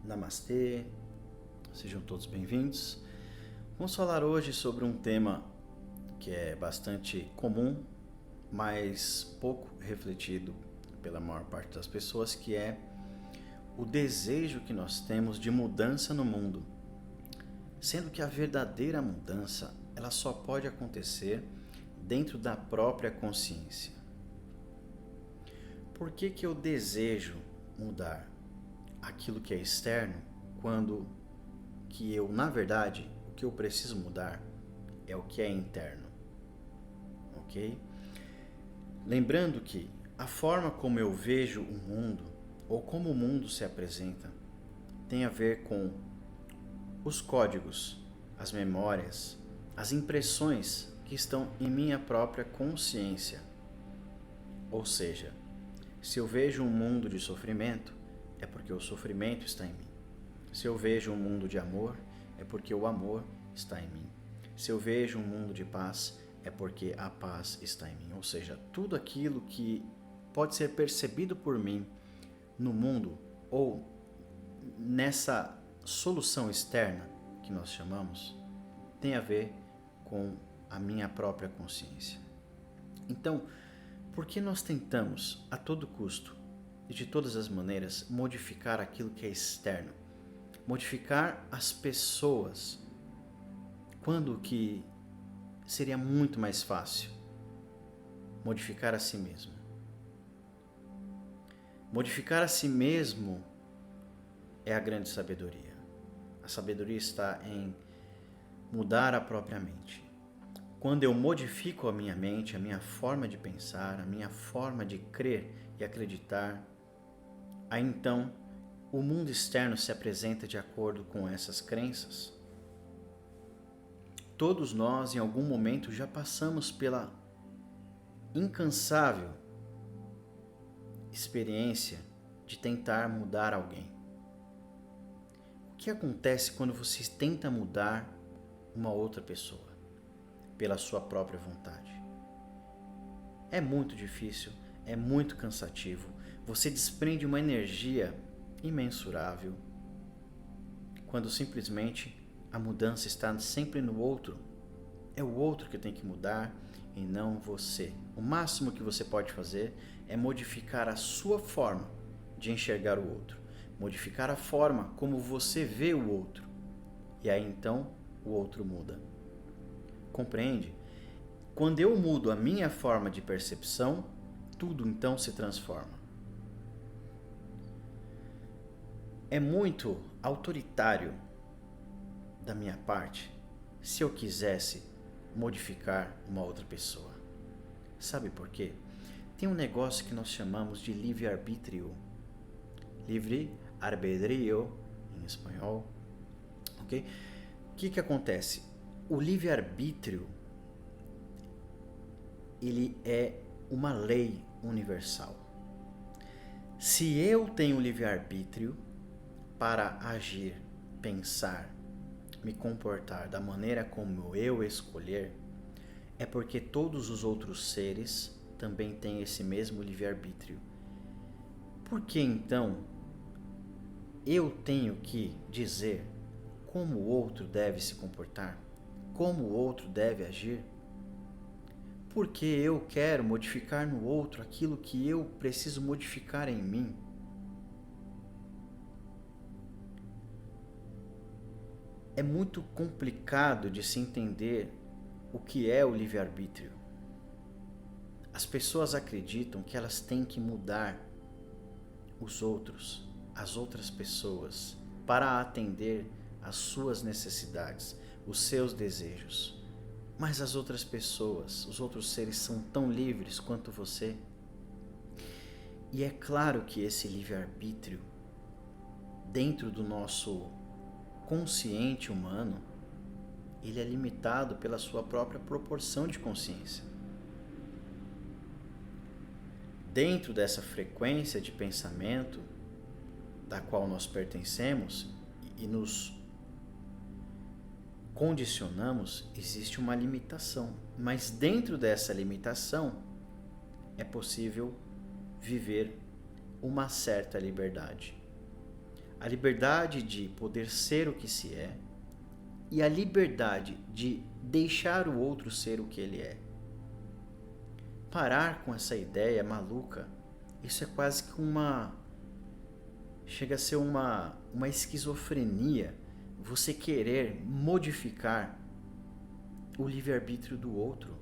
Namastê, sejam todos bem-vindos. Vamos falar hoje sobre um tema que é bastante comum, mas pouco refletido pela maior parte das pessoas, que é o desejo que nós temos de mudança no mundo. Sendo que a verdadeira mudança, ela só pode acontecer dentro da própria consciência. Por que eu desejo mudar aquilo que é externo, quando que eu, na verdade, o que eu preciso mudar é o que é interno, ok? Lembrando que a forma como eu vejo o mundo, ou como o mundo se apresenta, tem a ver com os códigos, as memórias, as impressões que estão em minha própria consciência. Ou seja, se eu vejo um mundo de sofrimento, é porque o sofrimento está em mim. Se eu vejo um mundo de amor, é porque o amor está em mim. Se eu vejo um mundo de paz, é porque a paz está em mim. Ou seja, tudo aquilo que pode ser percebido por mim no mundo ou nessa solução externa que nós chamamos, tem a ver com a minha própria consciência. Então, por que nós tentamos a todo custo e de todas as maneiras modificar aquilo que é externo, modificar as pessoas, quando que seria muito mais fácil modificar a si mesmo? Modificar a si mesmo é a grande sabedoria. A sabedoria está em mudar a própria mente. Quando eu modifico a minha mente, a minha forma de pensar, a minha forma de crer e acreditar, aí então o mundo externo se apresenta de acordo com essas crenças. Todos nós, em algum momento, já passamos pela incansável experiência de tentar mudar alguém. O que acontece quando você tenta mudar uma outra pessoa pela sua própria vontade? É muito difícil, é muito cansativo. Você desprende uma energia imensurável quando simplesmente a mudança está sempre no outro. É o outro que tem que mudar e não você. O máximo que você pode fazer é modificar a sua forma de enxergar o outro, modificar a forma como você vê o outro. E aí então o outro muda. Compreende? Quando eu mudo a minha forma de percepção, tudo então se transforma. É muito autoritário da minha parte se eu quisesse modificar uma outra pessoa. Sabe por quê? Tem um negócio que nós chamamos de livre-arbítrio. Livre-arbedrio, em espanhol. Ok? O que acontece? O livre-arbítrio, ele é uma lei universal. Se eu tenho livre-arbítrio para agir, pensar, me comportar da maneira como eu escolher, é porque todos os outros seres também têm esse mesmo livre-arbítrio. Por que então eu tenho que dizer como o outro deve se comportar? Como o outro deve agir? Porque eu quero modificar no outro aquilo que eu preciso modificar em mim. É muito complicado de se entender o que é o livre-arbítrio. As pessoas acreditam que elas têm que mudar os outros, as outras pessoas, para atender às suas necessidades, os seus desejos. Mas as outras pessoas, os outros seres são tão livres quanto você. E é claro que esse livre-arbítrio, dentro do nosso consciente humano, ele é limitado pela sua própria proporção de consciência. Dentro dessa frequência de pensamento da qual nós pertencemos e nos condicionamos, existe uma limitação. Mas dentro dessa limitação é possível viver uma certa liberdade. a liberdade de poder ser o que se é e a liberdade de deixar o outro ser o que ele é. Parar com essa ideia maluca, isso é quase que chega a ser uma esquizofrenia, você querer modificar o livre-arbítrio do outro.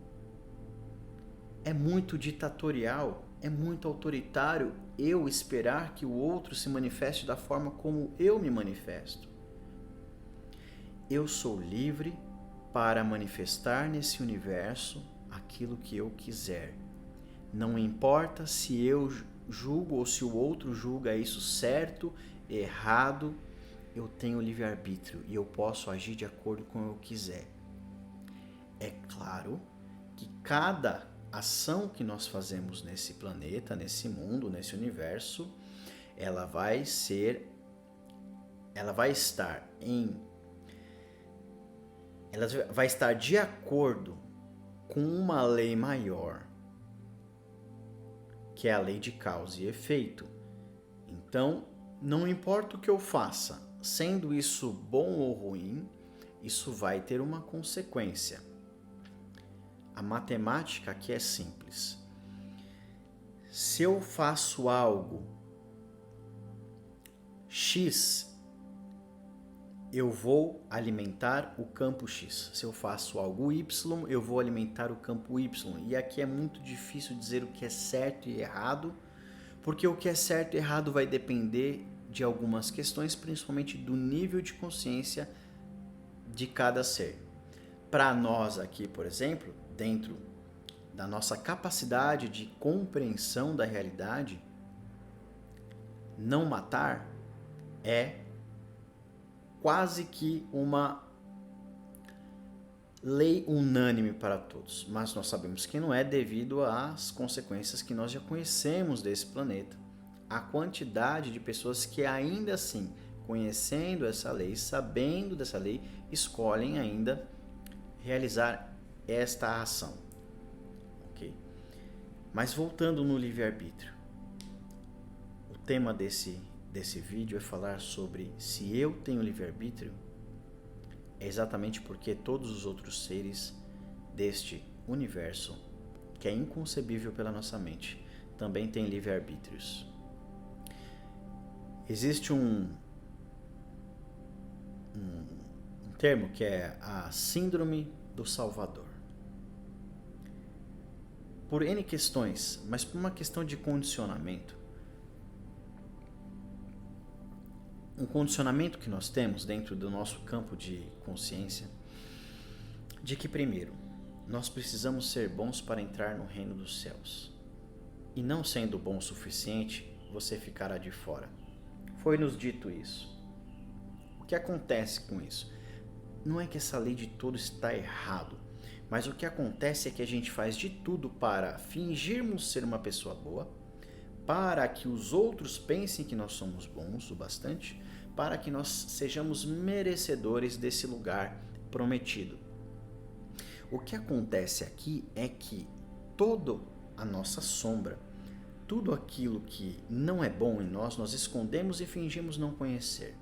É muito ditatorial, é muito autoritário eu esperar que o outro se manifeste da forma como eu me manifesto. Eu sou livre para manifestar nesse universo aquilo que eu quiser. Não importa se eu julgo ou se o outro julga isso certo, errado, eu tenho livre-arbítrio e eu posso agir de acordo com o que eu quiser. É claro que cada ação que nós fazemos nesse planeta, nesse mundo, nesse universo, ela vai estar de acordo com uma lei maior, que é a lei de causa e efeito. Então, não importa o que eu faça, sendo isso bom ou ruim, isso vai ter uma consequência. A matemática aqui é simples. Se eu faço algo X, eu vou alimentar o campo X. Se eu faço algo Y, eu vou alimentar o campo Y. E aqui é muito difícil dizer o que é certo e errado, porque o que é certo e errado vai depender de algumas questões, principalmente do nível de consciência de cada ser. Para nós aqui, por exemplo, dentro da nossa capacidade de compreensão da realidade, não matar é quase que uma lei unânime para todos, mas nós sabemos que não é devido às consequências que nós já conhecemos desse planeta. A quantidade de pessoas que ainda assim, conhecendo essa lei, sabendo dessa lei, escolhem ainda realizar esta ação. Ok? Mas voltando no livre-arbítrio, o tema desse vídeo é falar sobre se eu tenho livre-arbítrio, é exatamente porque todos os outros seres deste universo, que é inconcebível pela nossa mente, também têm livre-arbítrios. Existe um termo que é a Síndrome do Salvador. Por N questões, mas por uma questão de condicionamento, um condicionamento que nós temos dentro do nosso campo de consciência, de que primeiro, nós precisamos ser bons para entrar no reino dos céus. E não sendo bom o suficiente, você ficará de fora. Foi-nos dito isso. O que acontece com isso? Não é que essa lei de todo está errado, mas o que acontece é que a gente faz de tudo para fingirmos ser uma pessoa boa, para que os outros pensem que nós somos bons o bastante, para que nós sejamos merecedores desse lugar prometido. O que acontece aqui é que toda a nossa sombra, tudo aquilo que não é bom em nós, nós escondemos e fingimos não conhecer.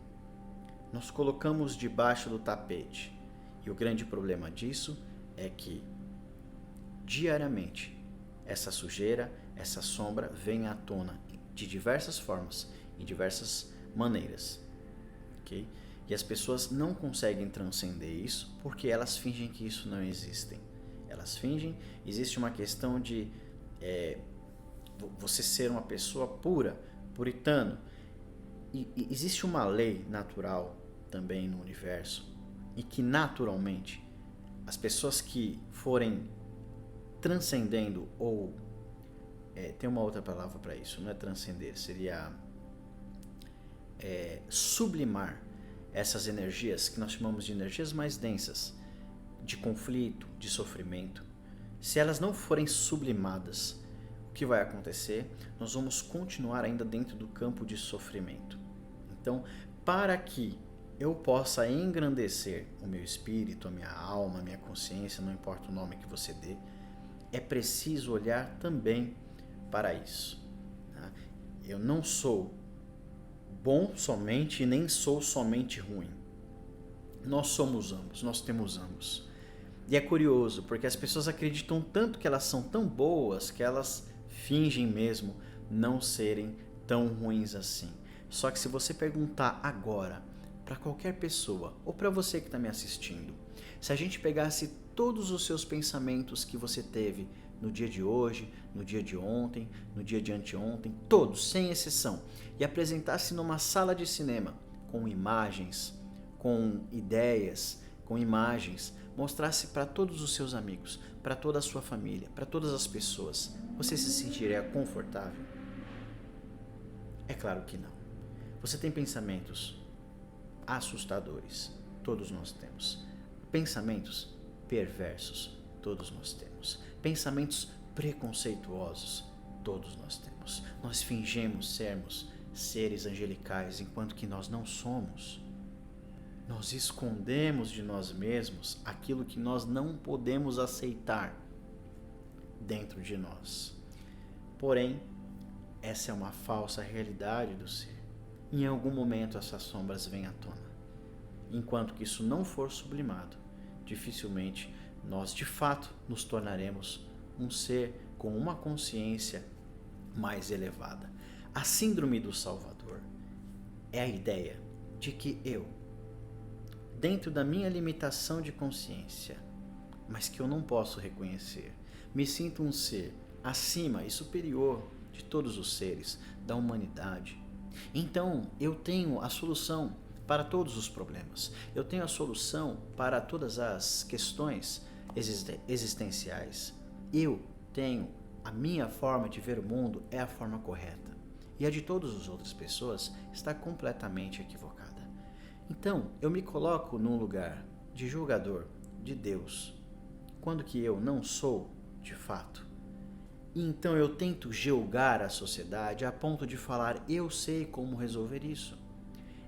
Nós colocamos debaixo do tapete. E o grande problema disso é que, diariamente, essa sujeira, essa sombra vem à tona de diversas formas, em diversas maneiras. Okay? E as pessoas não conseguem transcender isso porque elas fingem que isso não existe. Elas fingem, existe uma questão de você ser uma pessoa pura, puritano. E existe uma lei natural também no universo e que naturalmente as pessoas que forem transcendendo ou tem uma outra palavra para isso, não é transcender, seria sublimar essas energias que nós chamamos de energias mais densas, de conflito, de sofrimento. Se elas não forem sublimadas, o que vai acontecer? Nós vamos continuar ainda dentro do campo de sofrimento. Então, para que eu possa engrandecer o meu espírito, a minha alma, a minha consciência, não importa o nome que você dê, é preciso olhar também para isso. Eu não sou bom somente e nem sou somente ruim. Nós somos ambos, nós temos ambos. E é curioso, porque as pessoas acreditam tanto que elas são tão boas que elas fingem mesmo não serem tão ruins assim. Só que se você perguntar agora para qualquer pessoa, ou para você que está me assistindo, se a gente pegasse todos os seus pensamentos que você teve no dia de hoje, no dia de ontem, no dia de anteontem, todos, sem exceção, e apresentasse numa sala de cinema, com imagens, com ideias, com imagens, mostrasse para todos os seus amigos, para toda a sua família, para todas as pessoas, você se sentiria confortável? É claro que não. Você tem pensamentos assustadores, todos nós temos. Pensamentos perversos, todos nós temos. Pensamentos preconceituosos, todos nós temos. Nós fingimos sermos seres angelicais enquanto que nós não somos. Nós escondemos de nós mesmos aquilo que nós não podemos aceitar dentro de nós. Porém, essa é uma falsa realidade do ser. Em algum momento essas sombras vêm à tona. Enquanto que isso não for sublimado, dificilmente nós de fato nos tornaremos um ser com uma consciência mais elevada. A síndrome do Salvador é a ideia de que eu, dentro da minha limitação de consciência, mas que eu não posso reconhecer, me sinto um ser acima e superior de todos os seres da humanidade. Então eu tenho a solução para todos os problemas. Eu tenho a solução para todas as questões existenciais. Eu tenho a minha forma de ver o mundo, é a forma correta. E a de todas as outras pessoas está completamente equivocada. Então, eu me coloco num lugar de julgador de Deus, quando que eu não sou de fato. E então eu tento julgar a sociedade a ponto de falar, eu sei como resolver isso.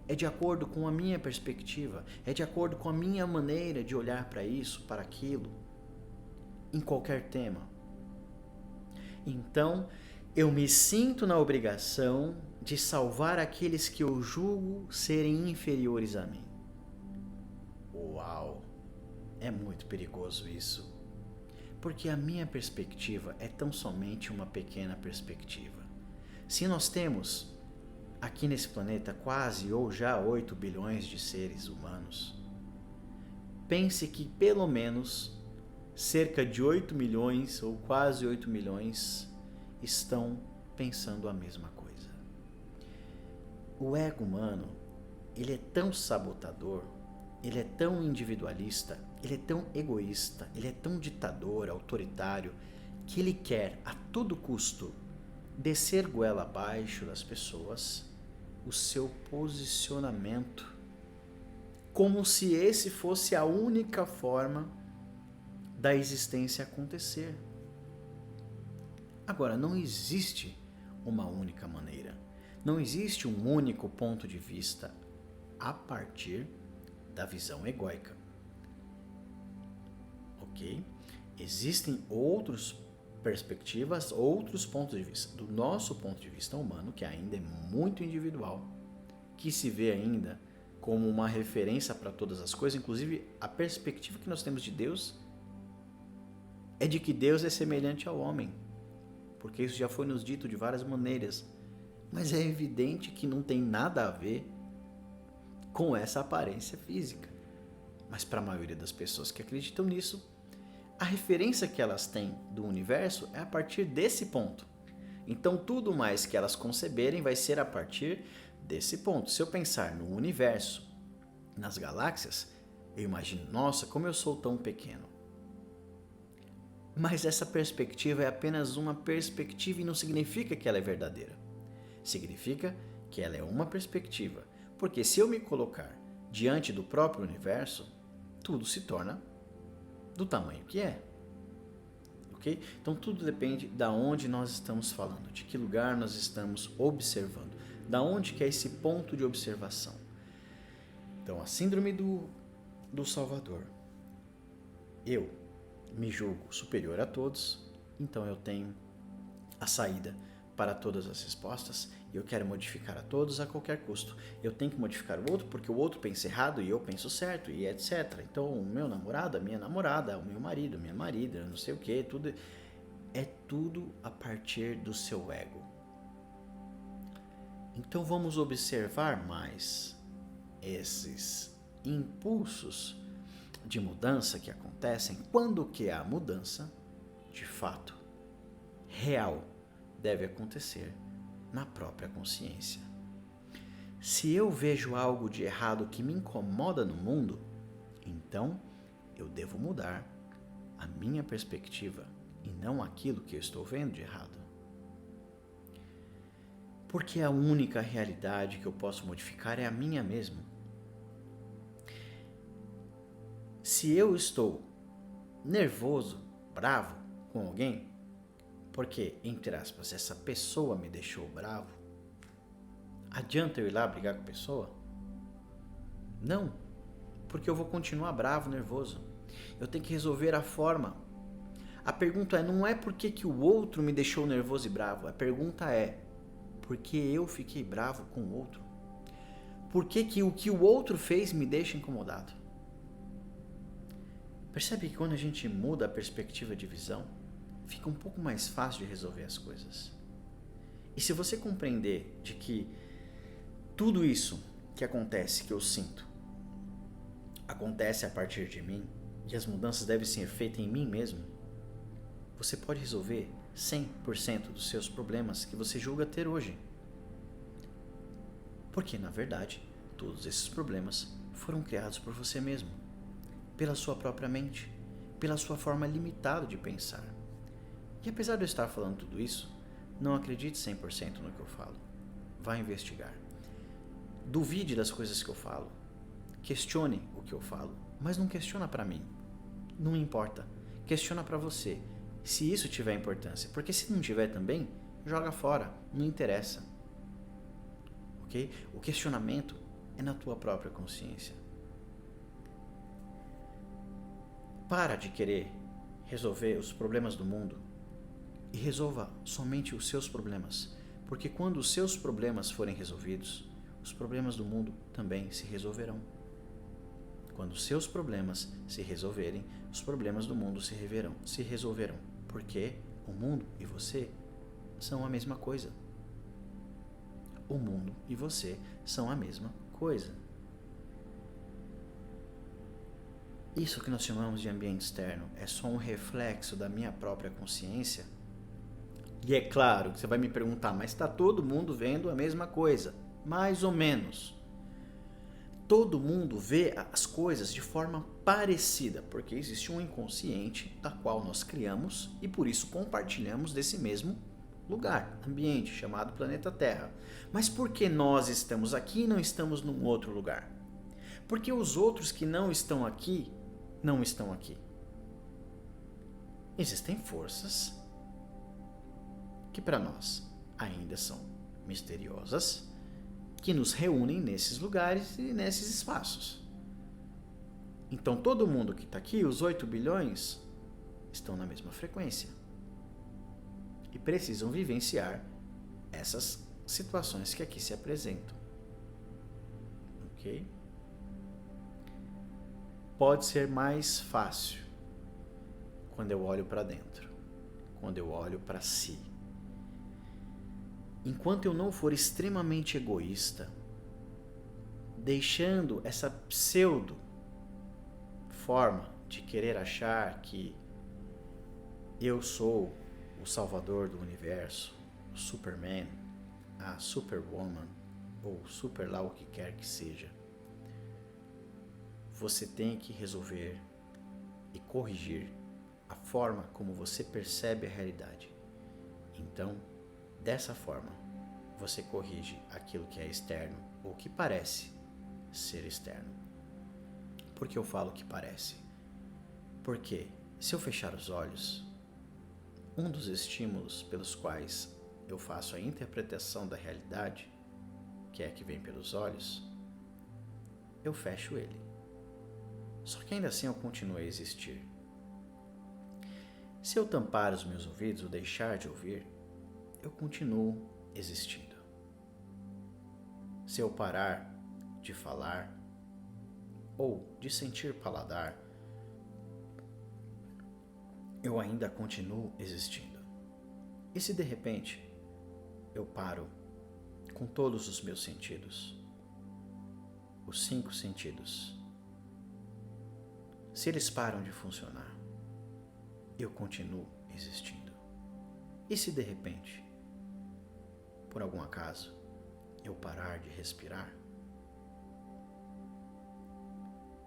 É de acordo com a minha perspectiva, é de acordo com a minha maneira de olhar para isso, para aquilo, em qualquer tema. Então, eu me sinto na obrigação de salvar aqueles que eu julgo serem inferiores a mim. Uau! É muito perigoso isso. Porque a minha perspectiva é tão somente uma pequena perspectiva. Se nós temos aqui nesse planeta quase ou já 8 bilhões de seres humanos, pense que pelo menos cerca de 8 milhões ou quase 8 milhões estão pensando a mesma coisa. O ego humano, ele é tão sabotador, ele é tão individualista, ele é tão egoísta, ele é tão ditador, autoritário, que ele quer a todo custo descer goela abaixo das pessoas o seu posicionamento, como se esse fosse a única forma da existência acontecer. Agora, não existe uma única maneira, não existe um único ponto de vista a partir da visão egóica. Ok? Existem outras perspectivas, outros pontos de vista. Do nosso ponto de vista humano, que ainda é muito individual, que se vê ainda como uma referência para todas as coisas, inclusive a perspectiva que nós temos de Deus é de que Deus é semelhante ao homem, porque isso já foi nos dito de várias maneiras, mas é evidente que não tem nada a ver com essa aparência física. Mas para a maioria das pessoas que acreditam nisso, a referência que elas têm do universo é a partir desse ponto. Então tudo mais que elas conceberem vai ser a partir desse ponto. Se eu pensar no universo, nas galáxias, eu imagino, nossa, como eu sou tão pequeno. Mas essa perspectiva é apenas uma perspectiva e não significa que ela é verdadeira. Significa que ela é uma perspectiva. Porque se eu me colocar diante do próprio universo, tudo se torna do tamanho que é. Ok? Então tudo depende de onde nós estamos falando, de que lugar nós estamos observando, da onde que é esse ponto de observação. Então a síndrome do Salvador. Eu me julgo superior a todos, então eu tenho a saída para todas as respostas e eu quero modificar a todos a qualquer custo. Eu tenho que modificar o outro porque o outro pensa errado e eu penso certo, e etc. Então, o meu namorado, a minha namorada, o meu marido, minha marida, não sei o que, tudo é tudo a partir do seu ego. Então, vamos observar mais esses impulsos de mudança que acontecem quando que a mudança, de fato, real, deve acontecer na própria consciência. Se eu vejo algo de errado que me incomoda no mundo, então eu devo mudar a minha perspectiva e não aquilo que eu estou vendo de errado. Porque a única realidade que eu posso modificar é a minha mesma. Se eu estou nervoso, bravo com alguém, porque, entre aspas, essa pessoa me deixou bravo, adianta eu ir lá brigar com a pessoa? Não, porque eu vou continuar bravo, nervoso. Eu tenho que resolver a forma. A pergunta não é por que o outro me deixou nervoso e bravo. A pergunta é, por que eu fiquei bravo com o outro? Por que o que o outro fez me deixa incomodado? Percebe que quando a gente muda a perspectiva de visão, fica um pouco mais fácil de resolver as coisas. E se você compreender de que tudo isso que acontece, que eu sinto, acontece a partir de mim, e as mudanças devem ser feitas em mim mesmo, você pode resolver 100% dos seus problemas que você julga ter hoje. Porque, na verdade, todos esses problemas foram criados por você mesmo, pela sua própria mente, pela sua forma limitada de pensar. E apesar de eu estar falando tudo isso, não acredite 100% no que eu falo. Vá investigar. Duvide das coisas que eu falo. Questione o que eu falo, mas não questiona para mim. Não importa. Questiona para você, se isso tiver importância. Porque se não tiver também, joga fora. Não interessa. Ok? O questionamento é na tua própria consciência. Para de querer resolver os problemas do mundo e resolva somente os seus problemas, porque quando os seus problemas forem resolvidos, os problemas do mundo também se resolverão. Quando os seus problemas se resolverem, os problemas do mundo se resolverão, porque o mundo e você são a mesma coisa. O mundo e você são a mesma coisa. Isso que nós chamamos de ambiente externo é só um reflexo da minha própria consciência. E é claro que você vai me perguntar, mas está todo mundo vendo a mesma coisa? Mais ou menos. Todo mundo vê as coisas de forma parecida, porque existe um inconsciente da qual nós criamos e por isso compartilhamos desse mesmo lugar, ambiente, chamado planeta Terra. Mas por que nós estamos aqui e não estamos num outro lugar? Porque os outros que não estão aqui, não estão aqui. Existem forças que para nós ainda são misteriosas, que nos reúnem nesses lugares e nesses espaços. Então todo mundo que está aqui, os 8 bilhões, estão na mesma frequência e precisam vivenciar essas situações que aqui se apresentam. Ok? Pode ser mais fácil quando eu olho para dentro, quando eu olho para si. Enquanto eu não for extremamente egoísta, deixando essa pseudo forma de querer achar que eu sou o salvador do universo, o Superman, a Superwoman, ou super lá o que quer que seja, você tem que resolver e corrigir a forma como você percebe a realidade. Então, dessa forma, você corrige aquilo que é externo ou que parece ser externo. Por que eu falo que parece? Porque se eu fechar os olhos, um dos estímulos pelos quais eu faço a interpretação da realidade, que é a que vem pelos olhos, eu fecho ele. Só que ainda assim eu continuo a existir. Se eu tampar os meus ouvidos ou deixar de ouvir, eu continuo existindo. Se eu parar de falar ou de sentir paladar, eu ainda continuo existindo. E se de repente eu paro com todos os meus sentidos, os 5 sentidos, se eles param de funcionar, eu continuo existindo. E se de repente, por algum acaso, eu parar de respirar,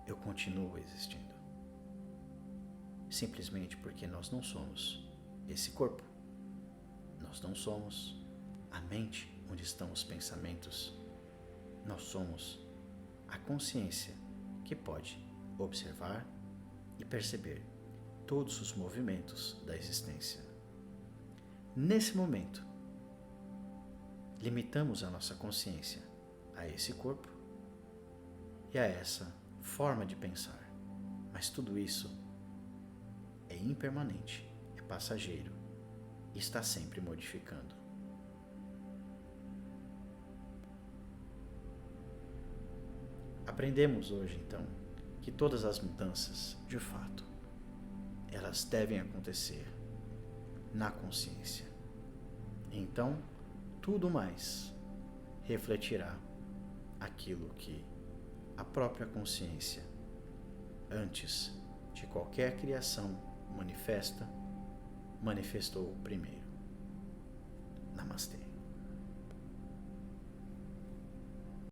eu continuo existindo. Simplesmente porque nós não somos esse corpo. Nós não somos a mente onde estão os pensamentos. Nós somos a consciência que pode observar e perceber todos os movimentos da existência. Nesse momento, limitamos a nossa consciência a esse corpo e a essa forma de pensar. Mas tudo isso é impermanente, é passageiro e está sempre modificando. Aprendemos hoje, então, que todas as mudanças, de fato, elas devem acontecer na consciência. Então, tudo mais refletirá aquilo que a própria consciência, antes de qualquer criação manifestou primeiro. Namastê.